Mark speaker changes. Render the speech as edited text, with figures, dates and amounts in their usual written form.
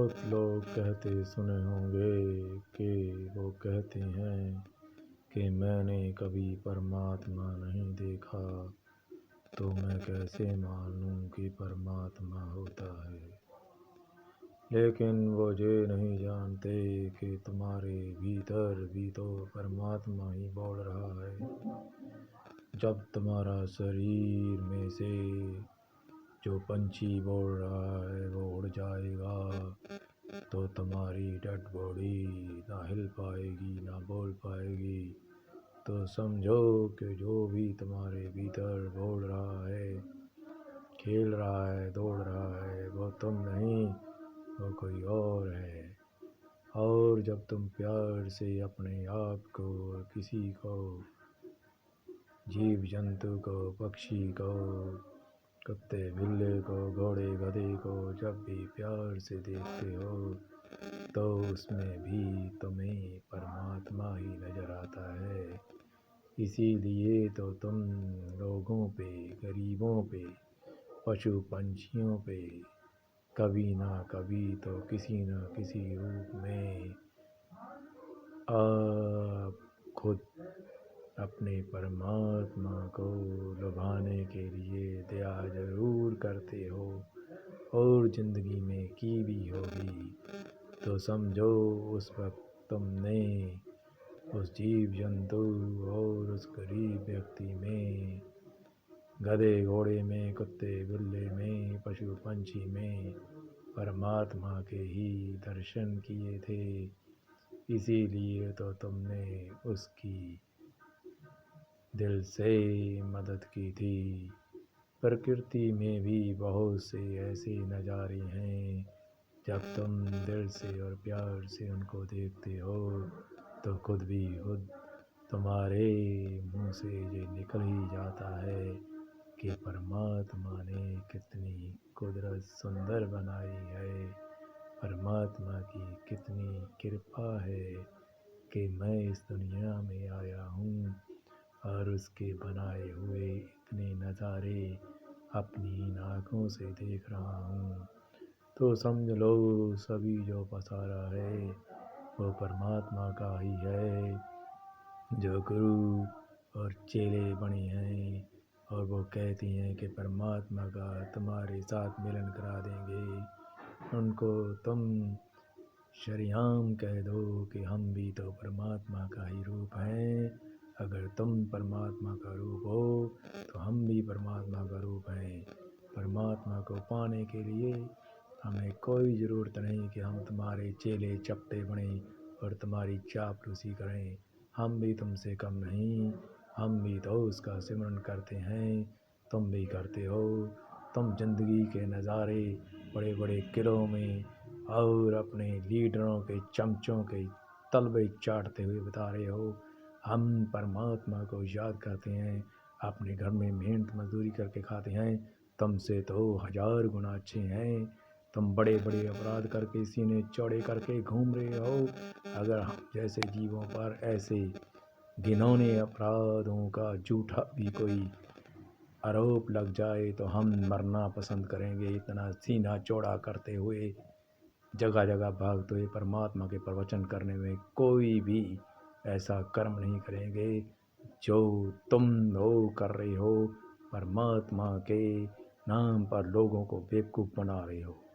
Speaker 1: بہت لوگ کہتے سنے ہوں گے کہ وہ کہتے ہیں کہ میں نے کبھی پرماتما نہیں دیکھا، تو میں کیسے مان لوں کہ پرماتما ہوتا ہے؟ لیکن وہ یہ نہیں جانتے کہ تمہارے بھیتر بھی تو پرماتما ہی بول رہا ہے۔ جب تمہارا شریر میں سے جو پنچھی بول رہا ہے وہ اڑ جائے گا تو تمہاری ڈیڈ باڈی نہ ہل پائے گی نہ بول پائے گی۔ تو سمجھو کہ جو بھی تمہارے بھیتر بول رہا ہے، کھیل رہا ہے، دوڑ رہا ہے، وہ تم نہیں، وہ کوئی اور ہے۔ اور جب تم پیار سے اپنے آپ کو اور کسی کو، جیو جنتو کو، پکشی کو، کتے بلے کو، گھوڑے گدھے کو جب بھی پیار سے دیکھتے ہو تو اس میں بھی تمہیں پرماتما ہی نظر آتا ہے۔ اسی لیے تو تم لوگوں پہ، غریبوں پہ، پشو پنچھیوں پہ کبھی نہ کبھی تو کسی نہ کسی روپ میں آپ خود اپنے پرماتما کو لبھانے کے لیے دیا ضرور کرتے ہو، اور زندگی میں کی بھی ہوگی۔ تو سمجھو اس وقت تم نے اس جیو جنتو اور اس غریب ویکتی میں، گدھے گھوڑے میں، کتے بلے میں، پشو پنچھی میں پرماتما کے ہی درشن کیے تھے۔ اسی لیے تو تم نے اس کی دل سے مدد کی تھی۔ پرکرتی میں بھی بہت سے ایسے نظارے ہیں، جب تم دل سے اور پیار سے ان کو دیکھتے ہو تو خود بھی خود تمہارے منہ سے یہ نکل ہی جاتا ہے کہ پرماتما نے کتنی قدرت سندر بنائی ہے، پرماتما کی کتنی کرپا ہے کہ میں اس دنیا میں آیا ہوں اور اس کے بنائے ہوئے اتنے نظارے اپنی ان آنکھوں سے دیکھ رہا ہوں۔ تو سمجھ لو سبھی جو پسارا ہے وہ پرماتما کا ہی ہے، جو گرو اور چیلے بنے ہیں اور وہ کہتے ہیں کہ پرماتما کا تمہارے ساتھ ملن کرا دیں گے۔ ان کو تم شریعام کہہ دو کہ ہم بھی تو پرماتما کا ہی روپ ہیں۔ اگر تم پرماتما کا روپ ہو تو ہم بھی پرماتما کا روپ ہیں۔ پرماتما کو پانے کے لیے ہمیں کوئی ضرورت نہیں کہ ہم تمہارے چیلے چپٹے بنیں اور تمہاری چاپلوسی کریں۔ ہم بھی تم سے کم نہیں، ہم بھی تو اس کا سمرن کرتے ہیں، تم بھی کرتے ہو۔ تم زندگی کے نظارے بڑے بڑے قلعوں میں اور اپنے لیڈروں کے چمچوں کے تلوے چاٹتے ہوئے بتا رہے ہو۔ ہم پرماتما کو یاد کرتے ہیں، اپنے گھر میں محنت مزدوری کر کے کھاتے ہیں، تم سے تو 1000 گنا اچھے ہیں۔ تم بڑے بڑے اپرادھ کر کے سینے چوڑے کر کے گھوم رہے ہو۔ اگر ہم جیسے جیووں پر ایسے گھنونے اپرادھوں کا جھوٹا بھی کوئی آروپ لگ جائے تو ہم مرنا پسند کریں گے، اتنا سینہ چوڑا کرتے ہوئے، جگہ جگہ بھاگتے ہوئے پرماتما کے پروچن کرنے میں کوئی بھی ایسا کرم نہیں کریں گے جو تم لوگ کر رہے ہو۔ پرماتما کے نام پر لوگوں کو بیوقوف بنا رہے ہو۔